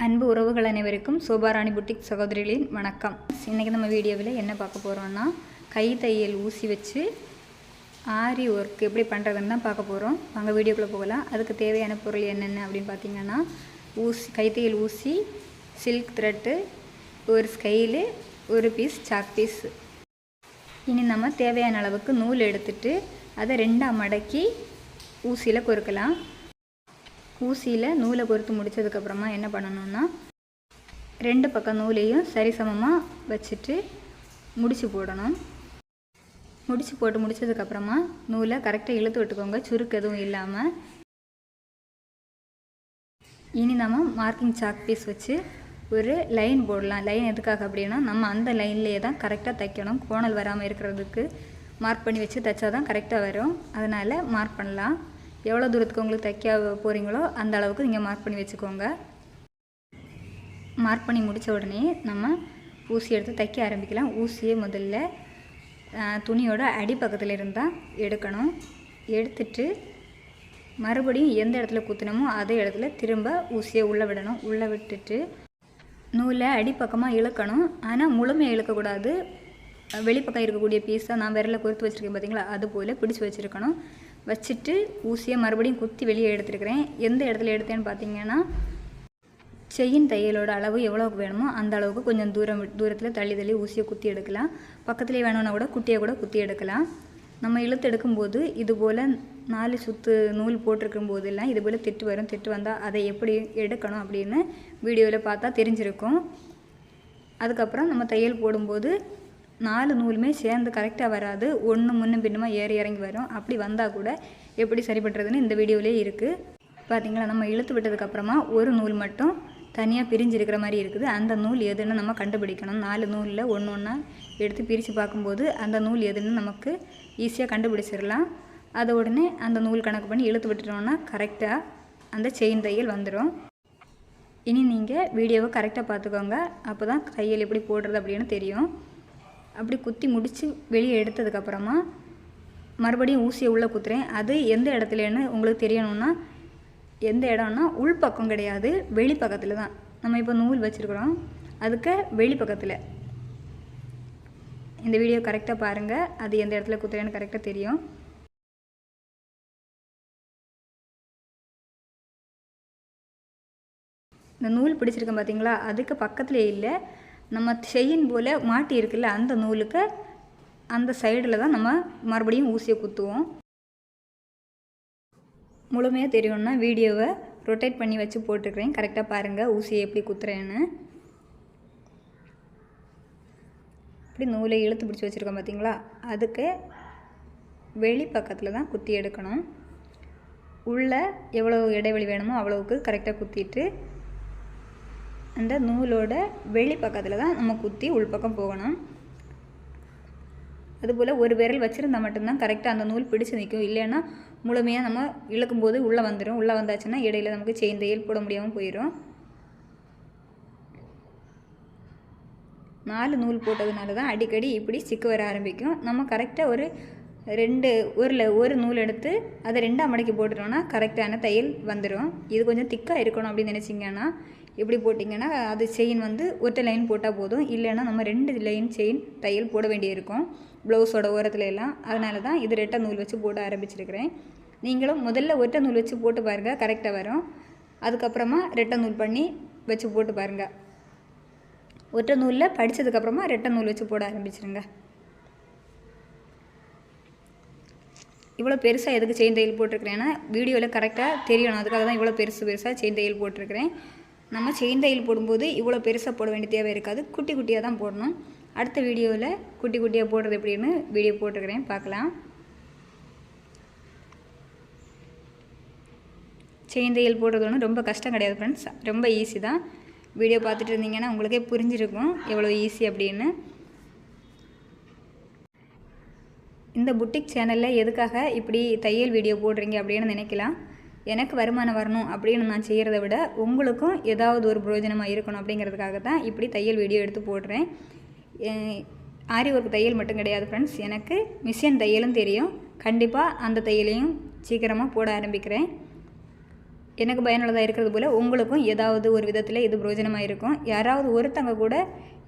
அன்பு உறவுகள் அனைவருக்கும் சோபாராணி புட்டிக் சகோதரிகளின் வணக்கம். இன்றைக்கி நம்ம வீடியோவில் என்ன பார்க்க போகிறோம்னா, கை தையல் ஊசி வச்சு ஆரி ஒர்க் எப்படி பண்ணுறதுன்னு தான் பார்க்க போகிறோம். வாங்க வீடியோக்குள்ளே போகலாம். அதுக்கு தேவையான பொருள் என்னென்ன அப்படின்னு பார்த்தீங்கன்னா, கைத்தையல் ஊசி, சில்க் த்ரெட்டு, ஒரு ஸ்கைலு, ஒரு பீஸ் சாக் பீஸ். இனி நம்ம தேவையான அளவுக்கு நூல் எடுத்துட்டு அதை ரெண்டாக மடக்கி ஊசியில் கொறுக்கலாம். ஊசியில் நூலை பொறுத்து முடித்ததுக்கப்புறமா என்ன பண்ணணும்னா, ரெண்டு பக்கம் நூலையும் சரிசமமாக வச்சுட்டு முடிச்சு போடணும். முடிச்சு போட்டு முடித்ததுக்கப்புறமா நூலை கரெக்டாக இழுத்து விட்டுக்கோங்க, சுருக்கு எதுவும் இல்லாமல். இனி நம்ம மார்க்கிங் சாக் பீஸ் வச்சு ஒரு லைன் போடலாம். லைன் எதுக்காக அப்படின்னா, நம்ம அந்த லைன்லேயே தான் கரெக்டாக தைக்கணும். கோணல் வராமல் இருக்கிறதுக்கு மார்க் பண்ணி வச்சு தைச்சா தான் கரெக்டாக வரும். அதனால் மார்க் பண்ணலாம். எவ்வளோ தூரத்துக்கு உங்களுக்கு தைக்க போகிறீங்களோ அந்த அளவுக்கு நீங்கள் மார்க் பண்ணி வச்சுக்கோங்க. மார்க் பண்ணி முடித்த உடனே நம்ம ஊசி எடுத்து தைக்க ஆரம்பிக்கலாம். ஊசியை முதல்ல துணியோட அடிப்பக்கத்தில் இருந்தால் எடுக்கணும். எடுத்துட்டு மறுபடியும் எந்த இடத்துல குத்தினமோ அதே இடத்துல திரும்ப ஊசியை உள்ளே விடணும். உள்ளே விட்டுட்டு நூலை அடிப்பக்கமாக இழுக்கணும். ஆனால் முழுமையாக இழுக்கக்கூடாது. வெளிப்பக்கம் இருக்கக்கூடிய பீஸை நான் விரலில் கொறுத்து வச்சுருக்கேன் பார்த்தீங்களா, அது போல் பிடிச்சி வச்சுருக்கணும். வச்சுட்டு ஊசியை மறுபடியும் குத்தி வெளியே எடுத்துருக்கிறேன். எந்த இடத்துல எடுத்தேன்னு பார்த்தீங்கன்னா, செயின் தையலோட அளவு எவ்வளோக்கு வேணுமோ அந்த அளவுக்கு கொஞ்சம் தூரத்தில் தள்ளி ஊசியை குத்தி எடுக்கலாம். பக்கத்துலேயே வேணும்னா கூட குட்டியை கூட குத்தி எடுக்கலாம். நம்ம இழுத்து எடுக்கும்போது இது போல் 4 சுற்று நூல் போட்டிருக்கும் போதெல்லாம் இது போல் திட்டு வரும். திட்டு வந்தால் அதை எப்படி எடுக்கணும் அப்படின்னு வீடியோவில் பார்த்தா தெரிஞ்சிருக்கும். அதுக்கப்புறம் நம்ம தையல் போடும்போது 4 நூலுமே சேர்ந்து கரெக்டாக வராது. ஒன்று முன்னும் பின்னுமா ஏறி இறங்கி வரும். அப்படி வந்தால் கூட எப்படி சரி பண்ணுறதுன்னு இந்த வீடியோவிலே இருக்குது. பார்த்திங்களா, நம்ம இழுத்து விட்டதுக்கப்புறமா ஒரு நூல் மட்டும் தனியாக பிரிஞ்சிருக்கிற மாதிரி இருக்குது. அந்த நூல் எதுன்னு நம்ம கண்டுபிடிக்கணும். 4 நூலில் ஒன்று ஒன்றா எடுத்து பிரித்து பார்க்கும்போது அந்த நூல் எதுன்னு நமக்கு ஈஸியாக கண்டுபிடிச்சிடலாம். அதை உடனே அந்த நூல் கணக்கு பண்ணி இழுத்து விட்டுட்டோம்னா கரெக்டாக அந்த செயின் தையல் வந்துடும். இனி நீங்கள் வீடியோவை கரெக்டாக பார்த்துக்கோங்க. அப்போ தான் தையல் எப்படி போடுறது அப்படின்னு தெரியும். அப்படி குத்தி முடித்து வெளியே எடுத்ததுக்கப்புறமா மறுபடியும் ஊசியை உள்ளே குத்துறேன். அது எந்த இடத்துலன்னு உங்களுக்கு தெரியணும்னா, எந்த இடம்னா உள்பக்கம் கிடையாது, வெளிப்பக்கத்தில் தான். நம்ம இப்போ நூல் வச்சுருக்குறோம், அதுக்கு வெளிப்பக்கத்தில். இந்த வீடியோ கரெக்டாக பாருங்கள், அது எந்த இடத்துல குத்துறேன்னு கரெக்டாக தெரியும். இந்த நூல் பிடிச்சிருக்கேன் பார்த்தீங்களா, அதுக்கு பக்கத்துலேயே இல்லை, நம்ம செயின் போல் மாட்டி இருக்குல்ல அந்த நூலுக்கு அந்த சைடில் தான் நம்ம மறுபடியும் ஊசியை குத்துவோம். முழுமையாக தெரியணும்னா வீடியோவை ரொட்டேட் பண்ணி வச்சு போட்டுருக்கிறேன். கரெக்டாக பாருங்கள் ஊசியை எப்படி குத்துறேன்னு. இப்படி நூலை இழுத்து பிடிச்சி வச்சுருக்கோம் பார்த்தீங்களா, அதுக்கு வெளி பக்கத்தில் தான் குத்தி எடுக்கணும். உள்ளே எவ்வளோ இடைவெளி வேணுமோ அவ்வளோவுக்கு கரெக்டாக குத்திட்டு அந்த நூலோட வெளி பக்கத்தில் தான் நம்ம குத்தி உள்பக்கம் போகணும். அதுபோல் ஒரு விரல் வச்சுருந்தா மட்டும்தான் கரெக்டாக அந்த நூல் பிடிச்சி நிற்கும். இல்லைன்னா முழுமையாக நம்ம இழுக்கும்போது உள்ளே வந்துடும். உள்ளே வந்தாச்சுன்னா இடையில நமக்கு செயின் தையல் போட முடியாமல் போயிடும். 4 நூல் போட்டதுனால தான் அடிக்கடி இப்படி சிக்கு வர ஆரம்பிக்கும். நம்ம கரெக்டாக ஒரு நூல் எடுத்து அதை 2ஆக மடக்கி போட்டுட்டோம்னா கரெக்டான தையல் வந்துடும். இது கொஞ்சம் திக்காக இருக்கணும் அப்படின்னு நினச்சிங்கன்னா இப்படி போட்டிங்கன்னா அது செயின் ஒற்றை லைன் போட்டால் போதும். இல்லைன்னா நம்ம 2 லைன் செயின் தையல் போட வேண்டியிருக்கும் ப்ளவுஸோட ஓரத்துல எல்லாம். அதனால தான் இது ரெட்டை நூல் வச்சு போட ஆரம்பிச்சிருக்கிறேன். நீங்களும் முதல்ல ஒற்றை நூல் வச்சு போட்டு பாருங்கள், கரெக்டாக வரும். அதுக்கப்புறமா ரெட்டை நூல் பண்ணி வச்சு போட்டு பாருங்கள். ஒற்றை நூலில் படித்ததுக்கப்புறமா ரெட்டை நூல் வச்சு போட ஆரம்பிச்சிருங்க. இவ்வளோ பெருசாக எதுக்கு செயின் தையல் போட்டிருக்கிறேன்னா வீடியோவில் கரெக்டாக தெரியணும். அதுக்காக தான் இவ்வளோ பெருசாக செயின் தையல் போட்டிருக்கிறேன். நம்ம செயின் தையல் போடும்போது இவ்வளோ பெருசாக போட வேண்டிய தேவை இருக்காது. குட்டி குட்டியாக தான் போடணும். அடுத்த வீடியோவில் குட்டி குட்டியாக போடுறது எப்படின்னு வீடியோ போட்டிருக்கிறேன், பார்க்கலாம். செயின் தையல் போடுறது ஒன்றும் ரொம்ப கஷ்டம் கிடையாது ஃப்ரெண்ட்ஸ், ரொம்ப ஈஸி தான். வீடியோ பார்த்துட்டு இருந்தீங்கன்னா உங்களுக்கே புரிஞ்சிருக்கும் எவ்வளோ ஈஸி அப்படின்னு. இந்த புட்டிக் சேனலில் எதுக்காக இப்படி தையல் வீடியோ போடுறீங்க அப்படின்னு நினைக்கலாம். எனக்கு வருமானம் வரணும் அப்படின்னு நான் செய்கிறத விட உங்களுக்கும் ஏதாவது ஒரு பிரயோஜனமாக இருக்கணும் அப்படிங்கிறதுக்காக தான் இப்படி தையல் வீடியோ எடுத்து போடுறேன். ஆரி ஒர்க் தையல் மட்டும் கிடையாது ஃப்ரெண்ட்ஸ், எனக்கு மிஷின் தையலும் தெரியும். கண்டிப்பாக அந்த தையலையும் சீக்கிரமாக போட ஆரம்பிக்கிறேன். எனக்கு பயனுள்ளதாக இருக்கிறது போல் உங்களுக்கும் ஏதாவது ஒரு விதத்தில் இது பிரயோஜனமாக இருக்கும். யாராவது ஒருத்தங்க கூட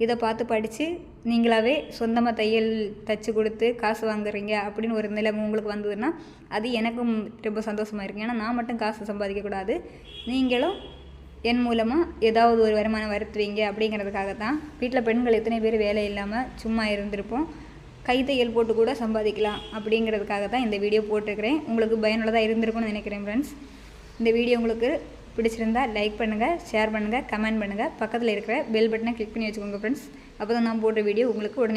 இதை பார்த்து படித்து நீங்களாகவே சொந்தமாக தையல் தைச்சி கொடுத்து காசு வாங்குறீங்க அப்படின்னு ஒரு நிலைமை உங்களுக்கு வந்ததுன்னா அது எனக்கும் ரொம்ப சந்தோஷமாக இருக்கும். ஏன்னா நான் மட்டும் காசு சம்பாதிக்கக்கூடாது, நீங்களும் என் மூலமாக ஏதாவது ஒரு வருமானம் வருத்துவீங்க அப்படிங்கிறதுக்காக தான். வீட்டில் பெண்கள் எத்தனை பேர் வேலை இல்லாமல் சும்மா இருந்திருப்போம், கைத்தையல் போட்டு கூட சம்பாதிக்கலாம் அப்படிங்கிறதுக்காக தான் இந்த வீடியோ போட்டிருக்கிறேன். உங்களுக்கு பயனுள்ளதாக இருந்திருக்கும்னு நினைக்கிறேன் ஃப்ரெண்ட்ஸ். இந்த வீடியோ உங்களுக்கு பிடிச்சிருந்தா லைக் பண்ணுங்கள், ஷேர் பண்ணுங்கள், கமெண்ட் பண்ணுங்கள். பக்கத்தில் இருக்கிற பெல் பட்டனை கிளிக் பண்ணி வச்சுக்கோங்க ஃப்ரெண்ட்ஸ். அப்போ தான் நான் போடுற வீடியோ உங்களுக்கு உடனே